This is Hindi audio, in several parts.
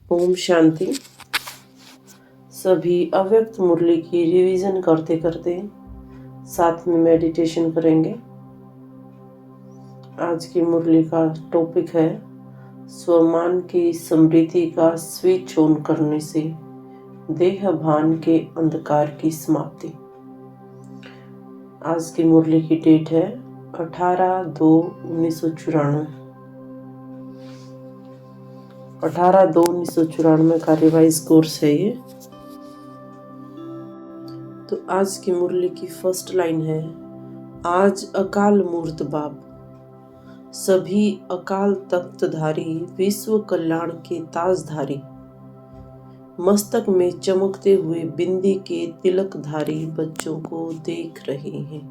ओम शांति। सभी अव्यक्त मुरली की रिवीजन करते करते साथ में मेडिटेशन करेंगे। आज की मुरली का टॉपिक है स्वमान की समृद्धि का स्विच ऑन करने से देह भान के अंधकार की समाप्ति। आज की मुरली की डेट है 18/2/1994। 18/2/1994 का रिवाइज कोर्स है ये। तो आज की मुरली की फर्स्ट लाइन है, आज अकाल मूर्त बाप सभी अकाल तख्तधारी विश्व कल्याण के ताजधारी मस्तक में चमकते हुए बिंदी के तिलकधारी बच्चों को देख रहे हैं।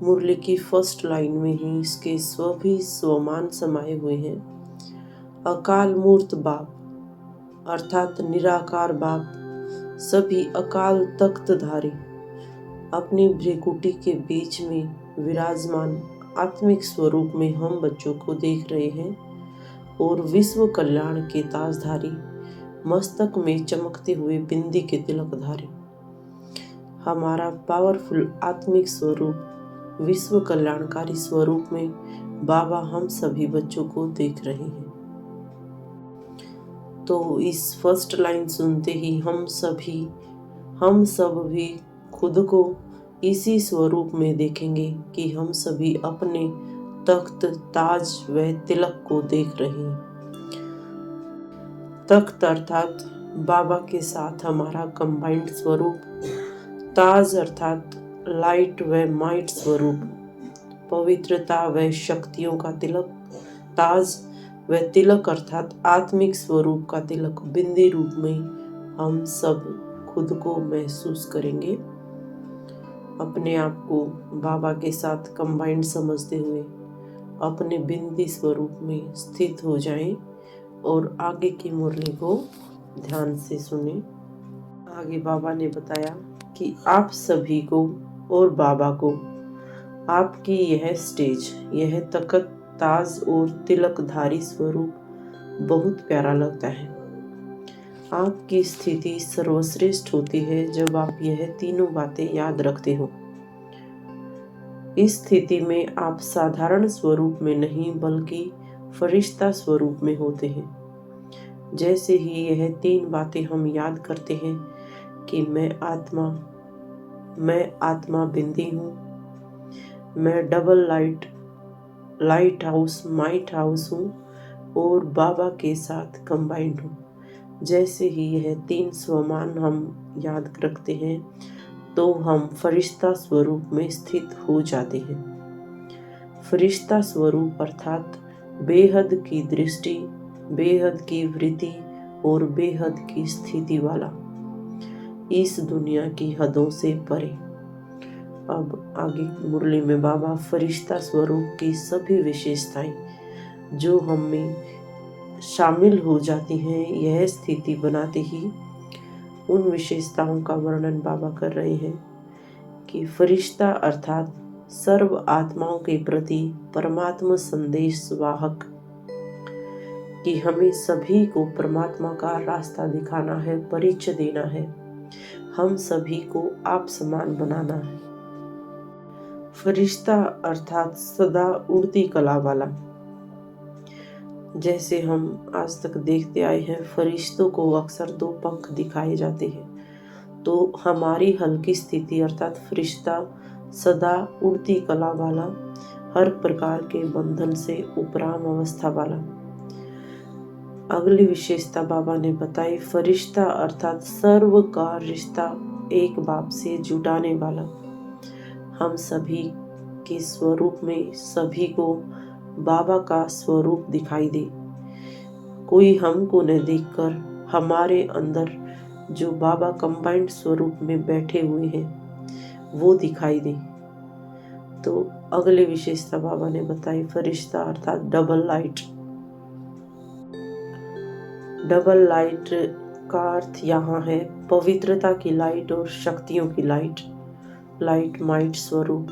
मुरली की फर्स्ट लाइन में ही इसके स्व भी स्वमान समाये हुए हैं। अकाल मूर्त बाप अर्थात निराकार बाप सभी अकाल तख्तधारी अपनी भ्रिकुटी के बीच में विराजमान आत्मिक स्वरूप में हम बच्चों को देख रहे हैं और विश्व कल्याण के ताजधारी मस्तक में चमकते हुए बिंदी के तिलकधारी हमारा पावरफुल आत्मिक स्वरूप विश्व कल्याणकारी स्वरूप में बाबा हम सभी बच्चों को देख रहे हैं। तो इस फर्स्ट लाइन सुनते ही हम सब भी खुद को इसी स्वरूप में देखेंगे कि हम सभी अपने तख्त ताज व तिलक को देख रहे हैं। तख्त अर्थात बाबा के साथ हमारा कंबाइंड स्वरूप, ताज अर्थात लाइट व माइट स्वरूप, पवित्रता व शक्तियों का तिलक ताज व तिलक अर्थात आत्मिक स्वरूप का तिलक बिंदी रूप में हम सब खुद को महसूस करेंगे। अपने आप को बाबा के साथ कंबाइंड समझते हुए अपने बिंदी स्वरूप में स्थित हो जाएं और आगे की मुरली को ध्यान से सुने। आगे बाबा ने बताया कि आप सभी को और बाबा को आपकी यह स्टेज, यह तख्त ताज और तिलकधारी स्वरूप बहुत प्यारा लगता है। आपकी स्थिति सर्वश्रेष्ठ होती है जब आप यह तीनों बातें याद रखते हो। इस स्थिति में आप साधारण स्वरूप में नहीं बल्कि फरिश्ता स्वरूप में होते हैं। जैसे ही यह तीन बातें हम याद करते हैं कि मैं आत्मा बिंदी हूँ, मैं double light house might house हूँ और बाबा के साथ कंबाइंड हूँ। जैसे ही यह तीन स्वमान हम याद रखते हैं तो हम फरिश्ता स्वरूप में स्थित हो जाते हैं। फरिश्ता स्वरूप अर्थात बेहद की दृष्टि, बेहद की वृत्ति और बेहद की स्थिति वाला, इस दुनिया की हदों से परे। अब आगे मुरली में बाबा फरिश्ता स्वरूप की सभी विशेषताएं जो हम में शामिल हो जाती हैं, यह स्थिति बनाते ही उन विशेषताओं का वर्णन बाबा कर रहे हैं कि फरिश्ता अर्थात सर्व आत्माओं के प्रति परमात्मा संदेश वाहक, कि हमें सभी को परमात्मा का रास्ता दिखाना है, परिचय देना है, हम सभी को आप समान बनाना है। फरिश्ता अर्थात सदा उड़ती कला वाला। जैसे हम आज तक देखते आए हैं, फरिश्तों को अक्सर दो पंख दिखाए जाते हैं। तो हमारी हल्की स्थिति अर्थात फरिश्ता सदा उड़ती कला वाला, हर प्रकार के बंधन से उपराम अवस्था वाला। अगली विशेषता बाबा ने बताई, फरिश्ता अर्थात सर्व का रिश्ता एक बाप से जुटाने वाला। हम सभी के स्वरूप में सभी को बाबा का स्वरूप दिखाई दे। कोई हमको न देखकर हमारे अंदर जो बाबा कंबाइंड स्वरूप में बैठे हुए हैं वो दिखाई दे। तो अगली विशेषता बाबा ने बताई, फरिश्ता अर्थात डबल लाइट। डबल लाइट का अर्थ यहाँ है पवित्रता की लाइट और शक्तियों की लाइट माइट स्वरूप।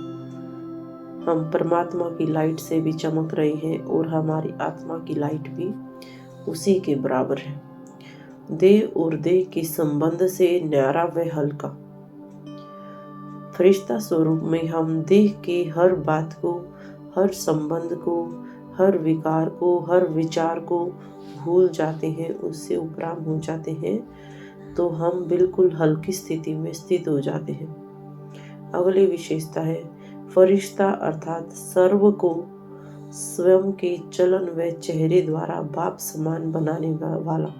हम परमात्मा की लाइट से भी चमक रहे हैं और हमारी आत्मा की लाइट भी उसी के बराबर है। देह और देह के संबंध से न्यारा व हल्का। फरिश्ता स्वरूप में हम देह के हर बात को, हर संबंध को, हर विकार को, हर विचार को भूल जाते हैं, उससे उपराम हो जाते हैं, तो हम बिल्कुल हल्की स्थिति में स्थित हो जाते हैं। अगली विशेषता है फरिश्ता अर्थात सर्व को स्वयं के चलन व चेहरे द्वारा बाप समान बनाने वाला।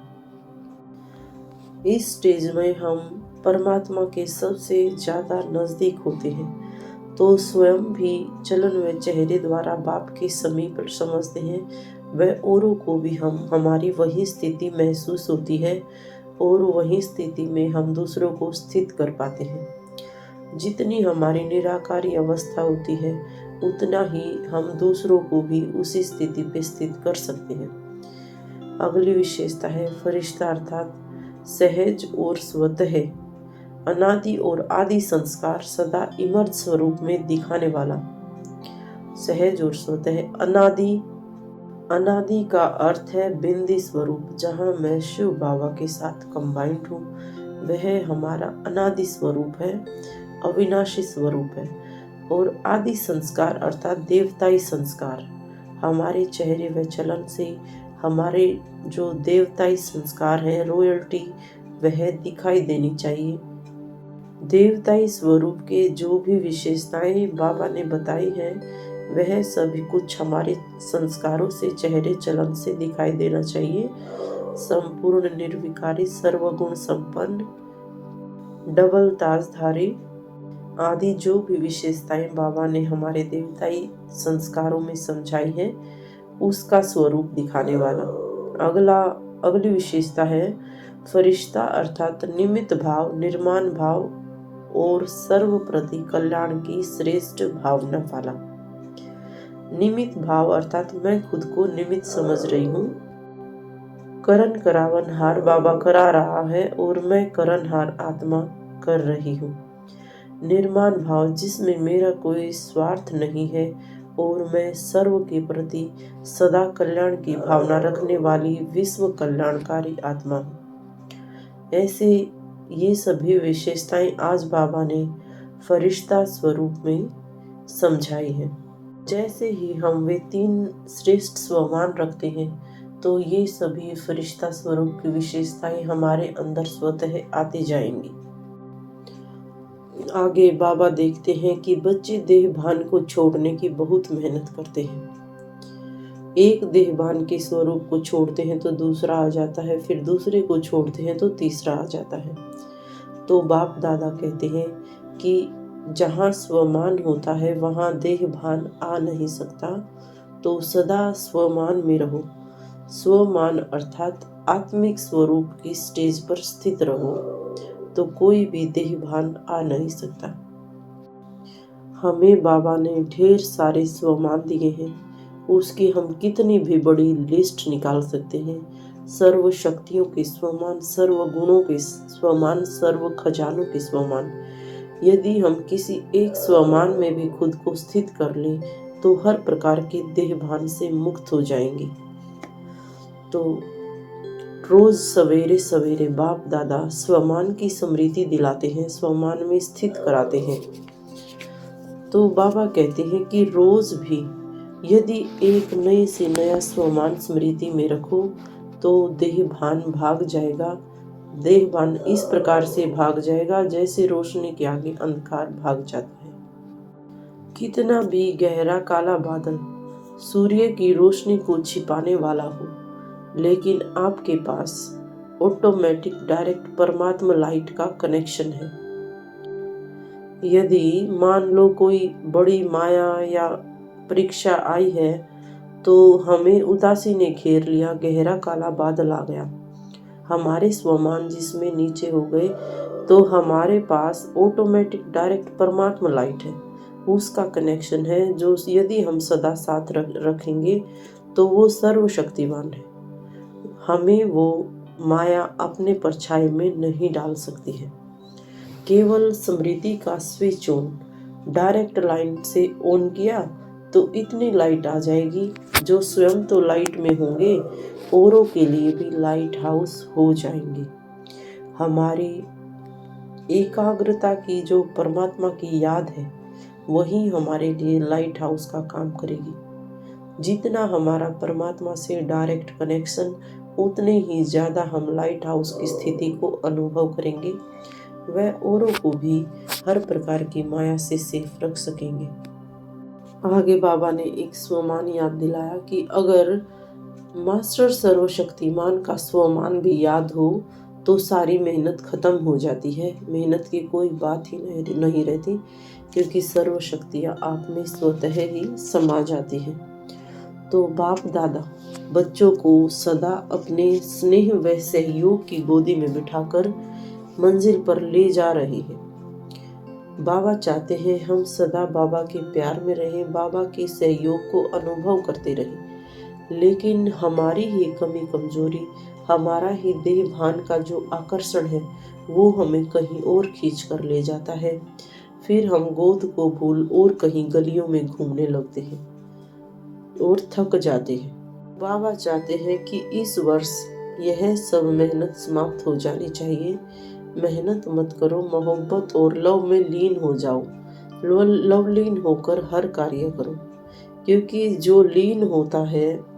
इस स्टेज में हम परमात्मा के सबसे ज्यादा नजदीक होते हैं, तो स्वयं भी चलन व चेहरे द्वारा बाप के समीप समझते हैं। वह औरों को भी हमारी वही स्थिति महसूस होती है और वही स्थिति में हम दूसरों को स्थित कर पाते हैं। जितनी हमारी निराकारी अवस्था होती है उतना ही हम दूसरों को भी उसी स्थिति पे स्थित कर सकते हैं। अगली विशेषता है फरिश्ता अर्थात सहज और स्वतः अनादि और आदि संस्कार सदा इमर्ज स्वरूप में दिखाने वाला। सहज और स्वतः अनादि का अर्थ है बिंदी स्वरूप। जहाँ मैं शिव बाबा के साथ कंबाइंड हूँ, वह हमारा अनादि स्वरूप है, अविनाशी स्वरूप है। और आदि संस्कार अर्थात देवताई संस्कार, हमारे चेहरे व चलन से हमारे जो देवताई संस्कार है, रॉयल्टी, वह दिखाई देनी चाहिए। देवताई स्वरूप के जो भी विशेषताएं बाबा ने बताई है, वह सभी कुछ हमारे संस्कारों से, चेहरे चलन से दिखाई देना चाहिए। संपूर्ण निर्विकारी, सर्वगुण संपन्न, डबल ताजधारी आदि जो भी विशेषताएं बाबा ने हमारे देवताई संस्कारों में समझाई है, उसका स्वरूप दिखाने वाला। अगली विशेषता है फरिश्ता अर्थात निमित्त भाव, निर्माण भाव और सर्व प्रति कल्याण की श्रेष्ठ भावना वाला। निमित्त भाव अर्थात मैं खुद को निमित्त समझ रही हूँ। करण करावनहार बाबा करा रहा है और मैं करणहार आत्मा कर रही हूँ। निर्माण भाव जिसमें मेरा कोई स्वार्थ नहीं है और मैं सर्व के प्रति सदा कल्याण की भावना रखने वाली विश्व कल्याणकारी आत्मा हूँ। ऐसे ये सभी विशेषताएं आज बाबा ने फरिश्ता स्वरूप में समझाई है। जैसे ही हम वे 3 श्रेष्ठ स्वमान रखते हैं, तो ये सभी फरिश्ता स्वरूप की विशेषताएं हमारे अंदर स्वतः आती जाएंगी। आगे बाबा देखते हैं कि बच्चे देहभान को छोड़ने की बहुत मेहनत करते हैं। एक देहभान के स्वरूप को छोड़ते हैं तो दूसरा आ जाता है, फिर दूसरे को छोड़ते हैं तो तीसरा आ जाता है। तो बाप दादा कहते हैं कि जहाँ स्वमान होता है वहाँ देहभान आ नहीं सकता, तो सदा स्वमान में रहो। स्वमान अर्थात आत्मिक स्वरूप की स्टेज पर स्थित रहो, तो कोई भी देहभान आ नहीं सकता। हमें बाबा ने ढेर सारे स्वमान दिए हैं, उसकी हम कितनी भी बड़ी लिस्ट निकाल सकते हैं। सर्व शक्तियों के स्वमान, सर्व गुणों के स्वमान, सर्व खजानों के स्वमान। यदि हम किसी एक स्वमान में भी खुद को स्थित कर लें, तो हर प्रकार के देहभान से मुक्त हो जाएंगे। तो रोज सवेरे सवेरे बाप दादा स्वमान की स्मृति दिलाते हैं, स्वमान में स्थित कराते हैं। तो बाबा कहते हैं कि रोज भी यदि एक नए से नया स्वमान स्मृति में रखो, तो देहभान भाग जाएगा। देहभान इस प्रकार से भाग जाएगा जैसे रोशनी के आगे अंधकार भाग जाता है। कितना भी गहरा काला बादल सूर्य की रोशनी को छिपाने वाला हो, लेकिन आपके पास ऑटोमेटिक डायरेक्ट परमात्मा लाइट का कनेक्शन है। यदि मान लो कोई बड़ी माया या परीक्षा आई है, तो हमें उदासी ने घेर लिया, गहरा काला बादल आ गया, हमारे स्वमान जिसमें नीचे हो गए, तो हमारे पास ऑटोमेटिक डायरेक्ट परमात्मा लाइट है, उसका कनेक्शन है, जो यदि हम सदा साथ रखेंगे तो वो सर्वशक्तिवान है। हमें वो माया अपने परछाई में नहीं डाल सकती है। केवल स्मृति का स्विच ऑन डायरेक्ट लाइन से ऑन किया तो इतनी लाइट आ जाएगी जो स्वयं तो लाइट में होंगे, औरों के लिए भी लाइट हाउस हो जाएंगे। हमारी एकाग्रता की जो परमात्मा की याद है, वही हमारे लिए लाइट हाउस का काम करेगी। जितना हमारा परमात्मा से डायरेक्ट कनेक्शन, उतने ही ज़्यादा हम लाइट हाउस की स्थिति को अनुभव करेंगे। वह औरों को भी हर प्रकार की माया से सेफ रख सकेंगे। आगे बाबा ने एक स्वमान याद दिलाया कि अगर मास्टर सर्वशक्तिमान का स्वमान भी याद हो तो सारी मेहनत खत्म हो जाती है। मेहनत की कोई बात ही नहीं रहती, क्योंकि सर्वशक्तियाँ आप में स्वतः ही समा जाती है। तो बाप दादा बच्चों को सदा अपने स्नेह व सहयोग की गोदी में बिठाकर मंजिल पर ले जा रहे हैं। बाबा चाहते हैं हम सदा बाबा के प्यार में रहें, बाबा के सहयोग को अनुभव करते रहें। लेकिन हमारी ही कमी कमजोरी, हमारा ही देह भान का जो आकर्षण है, वो हमें कहीं और खींच कर ले जाता है। फिर हम गोद को भूल और कहीं गलियों में घूमने लगते हैं और थक जाते हैं। बाबा चाहते हैं कि इस वर्ष यह सब मेहनत समाप्त हो जानी चाहिए। मेहनत मत करो, मोहब्बत और लव में लीन हो जाओ। लव लीन होकर हर कार्य करो, क्योंकि जो लीन होता है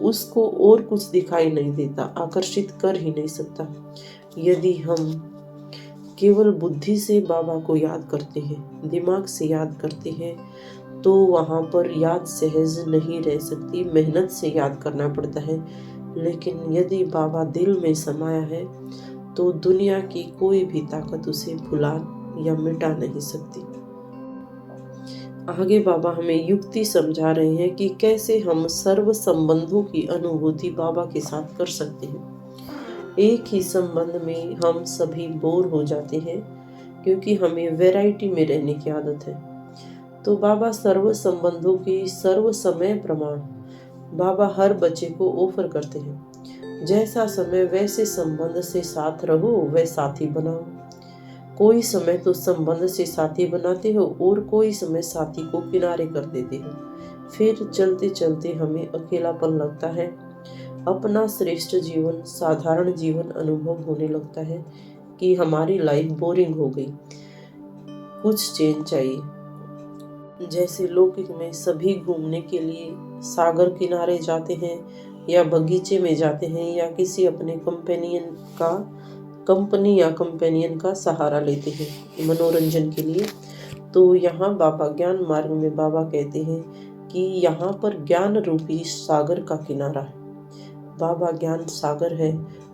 उसको और कुछ दिखाई नहीं देता, आकर्षित कर ही नहीं सकता। यदि हम केवल बुद्धि से बाबा को याद करते हैं, दिमाग से याद करते हैं, तो वहाँ पर याद सहज नहीं रह सकती, मेहनत से याद करना पड़ता है। लेकिन यदि बाबा दिल में समाया है तो दुनिया की कोई भी ताकत उसे भुला या मिटा नहीं सकती। आगे बाबा हमें युक्ति समझा रहे हैं कि कैसे हम सर्व संबंधों की अनुभूति बाबा के साथ कर सकते हैं। एक ही संबंध में हम सभी बोर हो जाते हैं, क्योंकि हमें वैरायटी में रहने की आदत है। तो बाबा सर्व संबंधों की सर्व समय प्रमाण बाबा हर बच्चे को ऑफर करते हैं। जैसा समय वैसे संबंध से साथ रहो, वह साथी बनाओ। कोई समय तो संबंध से साथी बनाते हो और कोई समय साथी को किनारे कर देते हो। फिर चलते चलते हमें अकेलापन लगता है, अपना श्रेष्ठ जीवन, साधारण जीवन अनुभव होने लगता है कि हमारी लाइफ बोरिंग हो गई, कुछ चेंज चाहिए। जैसे लौकिक में सभी घूमने के लिए सागर किनारे जाते हैं या बगीचे में जाते हैं या किसी अपने कंपनी या कंपेनियन का सहारा लेते हैं मनोरंजन के लिए। तो यहाँ बाबा ज्ञान मार्ग में बाबा कहते हैं कि यहाँ पर ज्ञान रूपी सागर का किनारा है। बाबा ज्ञान सागर है,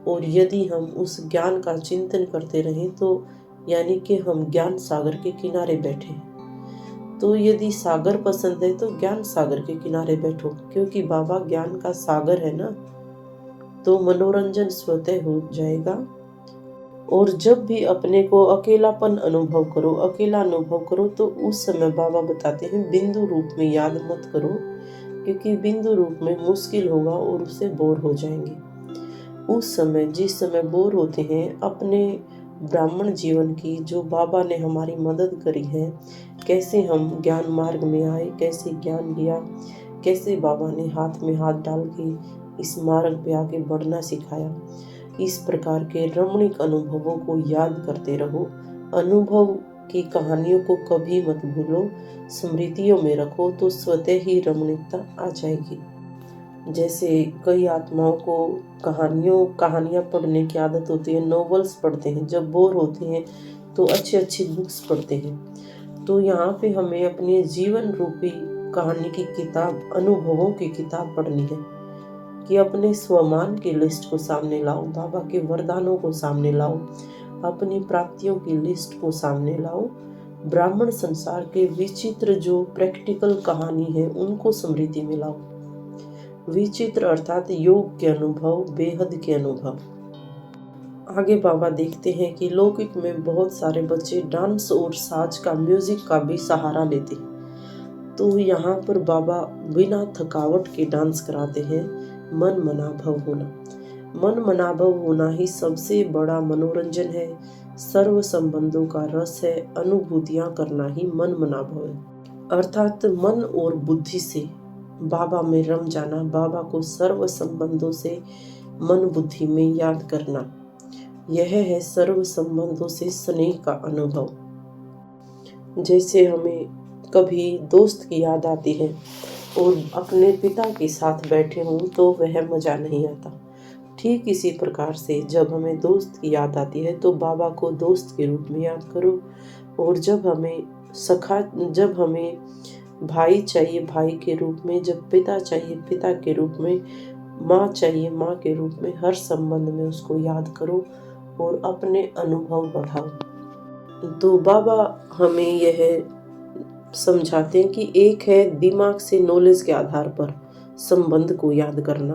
और यदि हम उस ज्ञान का चिंतन करते रहें तो यानी कि हम ज्ञान सागर के किनारे बैठे हैं। तो यदि सागर पसंद है तो ज्ञान सागर के किनारे बैठो, क्योंकि बाबा ज्ञान का सागर है ना। तो मनोरंजन स्वतः हो जाएगा। और जब भी अपने को अकेलापन अकेला अनुभव करो, तो उस समय बाबा बताते हैं बिंदु रूप में याद मत करो, क्योंकि बिंदु रूप में मुश्किल होगा और उससे बोर हो जाएंगे। उस समय जिस समय बोर होते हैं, अपने ब्राह्मण जीवन की जो बाबा ने हमारी मदद करी है, कैसे हम ज्ञान मार्ग में आए, कैसे ज्ञान लिया, कैसे बाबा ने हाथ में हाथ डाल के इस मार्ग पे आके बढ़ना सिखाया, इस प्रकार के रमणीक अनुभवों को याद करते रहो। अनुभव की कहानियों को कभी मत भूलो, स्मृतियों में रखो, तो स्वतः ही रमणीकता आ जाएगी। जैसे कई आत्माओं को कहानियाँ पढ़ने की आदत होती है, नॉवेल्स पढ़ते हैं, जब बोर होते हैं तो अच्छी बुक्स पढ़ते हैं। तो यहाँ पे हमें अपने जीवन रूपी कहानी की किताब, अनुभवों की किताब पढ़नी है कि अपने स्वमान की लिस्ट को सामने लाओ, बाबा के वरदानों को सामने लाओ, अपनी प्राप्तियों की लिस्ट को सामने लाओ, ब्राह्मण संसार के विचित्र जो प्रैक्टिकल कहानी है उनको स्मृति में लाओ। विचित्र अर्थात योग के अनुभव, बेहद के अनुभव। आगे बाबा देखते हैं कि लौकिक में बहुत सारे बच्चे डांस और साज का, म्यूजिक का भी सहारा लेते हैं। तो यहाँ पर बाबा बिना थकावट के डांस कराते हैं। मन मनाभव होना ही सबसे बड़ा मनोरंजन है, सर्व संबंधों का रस है, अनुभूतियां करना ही मन मनाभव है। अर्थात मन और बुद्धि से बाबा में रम जाना, बाबा को सर्व संबंधों से मन बुद्धि में याद करना, यह है सर्व संबंधों से स्नेह का अनुभव। जैसे हमें कभी दोस्त की याद आती है और अपने पिता के साथ बैठे हों तो वह मज़ा नहीं आता। ठीक इसी प्रकार से जब हमें दोस्त की याद आती है तो बाबा को दोस्त के रूप में याद करो, और जब हमें भाई चाहिए भाई के रूप में, जब पिता चाहिए पिता के रूप में, माँ चाहिए माँ के रूप में, हर संबंध में उसको याद करो और अपने अनुभव बढ़ाओ। तो बाबा हमें यह समझाते हैं कि एक है दिमाग से नॉलेज के आधार पर संबंध को याद करना,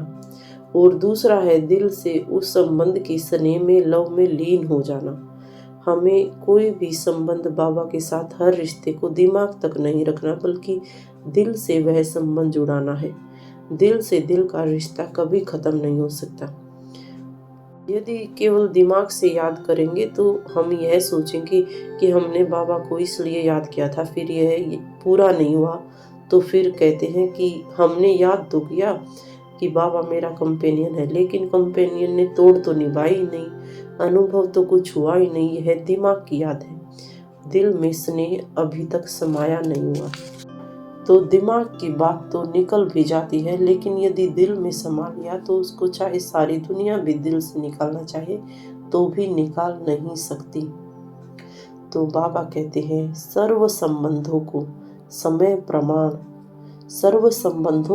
और दूसरा है दिल से उस संबंध की स्नेह में लव में लीन हो जाना। हमें कोई भी संबंध बाबा के साथ हर रिश्ते को दिमाग तक नहीं रखना, बल्कि दिल से वह संबंध जुड़ाना है। दिल से दिल का रिश्ता कभी खत्म नहीं हो सकता। यदि केवल दिमाग से याद करेंगे तो हम यह सोचेंगे कि हमने बाबा को इसलिए याद किया था, फिर यह पूरा नहीं हुआ तो फिर कहते हैं कि हमने याद तो किया कि बाबा मेरा कंपेनियन है, लेकिन कंपेनियन ने तोड़ तो निभाई ही नहीं, अनुभव तो कुछ हुआ ही नहीं, यह दिमाग की याद है। दिल में स्नेह अभी तक समाया नहीं हुआ। तो दिमाग की बात तो निकल भी जाती है, लेकिन यदि दिल में समा लिया तो उसको चाहे सारी दुनिया भी दिल से निकालना चाहे तो भी निकाल नहीं सकती। तो बाबा कहते हैं सर्व संबंधों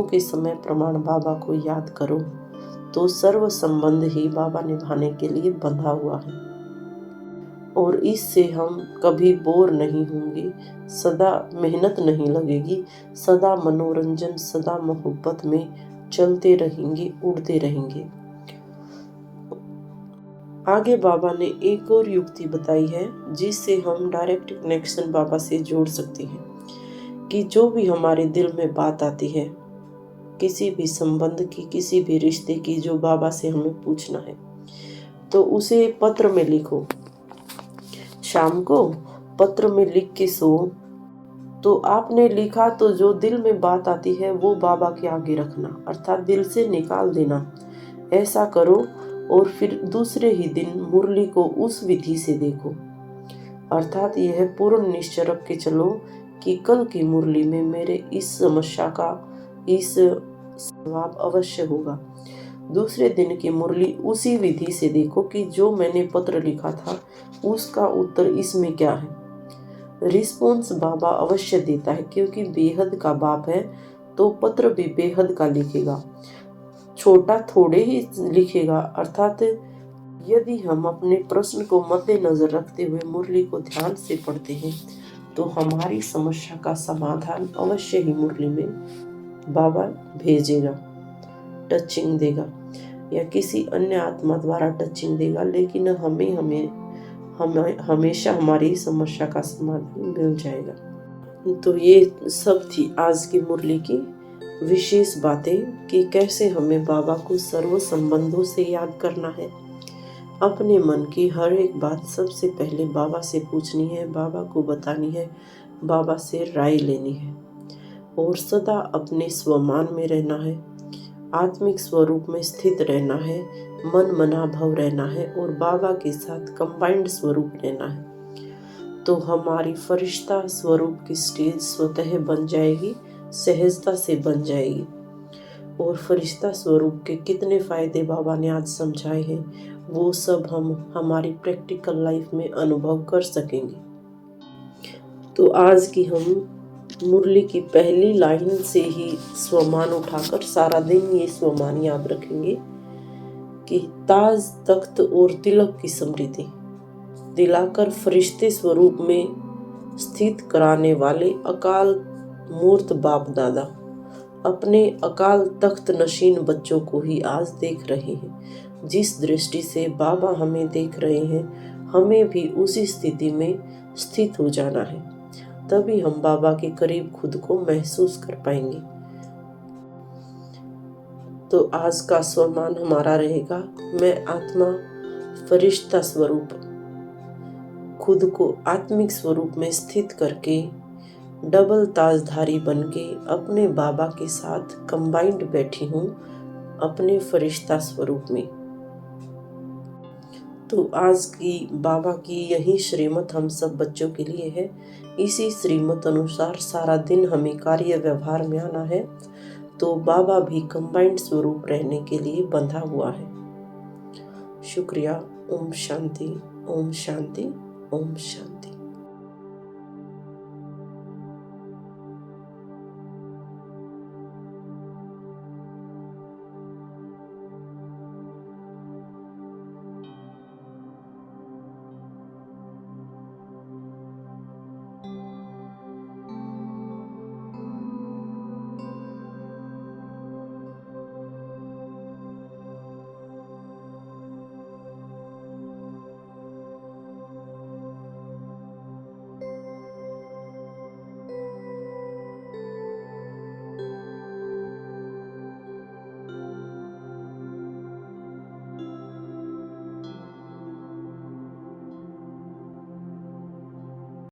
के समय प्रमाण बाबा को याद करो, तो सर्व संबंध ही बाबा निभाने के लिए बंधा हुआ है, और इससे हम कभी बोर नहीं होंगे, सदा मेहनत नहीं लगेगी, सदा मनोरंजन, सदा मोहब्बत में चलते रहेंगे, उड़ते रहेंगे। आगे बाबा ने एक और युक्ति बताई है जिससे हम डायरेक्ट कनेक्शन बाबा से जोड़ सकते हैं, कि जो भी हमारे दिल में बात आती है, किसी भी संबंध की, किसी भी रिश्ते की, जो बाबा से हमें पूछना है, तो उसे पत्र में लिखो। शाम को पत्र में लिख के सो। तो आपने लिखा तो जो दिल में बात आती है वो बाबा के आगे रखना, अर्थात दिल से निकाल देना। ऐसा करो और फिर दूसरे ही दिन मुरली को उस विधि से देखो, अर्थात यह पूर्ण निश्चय रख के चलो कि कल की मुरली में मेरे इस समस्या का इस जवाब अवश्य होगा। दूसरे दिन की मुरली उसी विधि से देखो कि जो मैंने पत्र लिखा था उसका उत्तर इसमें क्या है। रिस्पॉन्स बाबा अवश्य देता है, क्योंकि बेहद का बाप है तो पत्र भी बेहद का लिखेगा, छोटा थोड़े ही लिखेगा। अर्थात यदि हम अपने प्रश्न को मद्देनजर रखते हुए मुरली को ध्यान से पढ़ते हैं तो हमारी समस्या का समाधान अवश्य ही मुरली में बाबा भेजेगा, टचिंग देगा, या किसी अन्य आत्मा द्वारा टचिंग देगा, लेकिन हमें हमेशा हमारी समस्या का समाधान मिल जाएगा। तो ये सब थी आज की मुरली की विशेष बातें कि कैसे हमें बाबा को सर्व संबंधों से याद करना है। अपने मन की हर एक बात सबसे पहले बाबा से पूछनी है, बाबा को बतानी है, बाबा से राय लेनी है, और सदा अपने स्वमान में रहना है, आत्मिक स्वरूप में स्थित रहना है, मन मना भव रहना है, और बाबा के साथ कंबाइंड स्वरूप रहना है। तो हमारी फरिश्ता स्वरूप की स्टेज स्वतः बन जाएगी, सहजता से बन जाएगी। और फरिश्ता स्वरूप के कितने फायदे बाबा ने आज समझाए हैं वो सब हम हमारी प्रैक्टिकल लाइफ में अनुभव कर सकेंगे। तो आज की हम मुरली की पहली लाइन से ही स्वमान उठाकर सारा दिन ये स्वमान याद रखेंगे कि ताज तख्त और तिलक की समृद्धि दिलाकर फरिश्ते स्वरूप में स्थित कराने वाले अकाल मूर्त बाप दादा अपने अकाल तख्त नशीन बच्चों को ही आज देख रहे हैं। जिस दृष्टि से बाबा हमें देख रहे हैं, हमें भी उसी स्थिति में स्थित हो जाना है, तभी हम बाबा के करीब खुद को महसूस कर पाएंगे। तो आज का स्वमान हमारा रहेगा, मैं आत्मा फरिश्ता स्वरूप खुद को आत्मिक स्वरूप में स्थित करके डबल ताजधारी बनके अपने बाबा के साथ कंबाइंड बैठी हूँ अपने फरिश्ता स्वरूप में। तो आज की बाबा की यही श्रीमत हम सब बच्चों के लिए है। इसी श्रीमत अनुसार सारा दिन हमें कार्य व्यवहार में आना है। तो बाबा भी कंबाइंड स्वरूप रहने के लिए बंधा हुआ है। शुक्रिया। ओम शांति, ओम शांति, ओम शांति।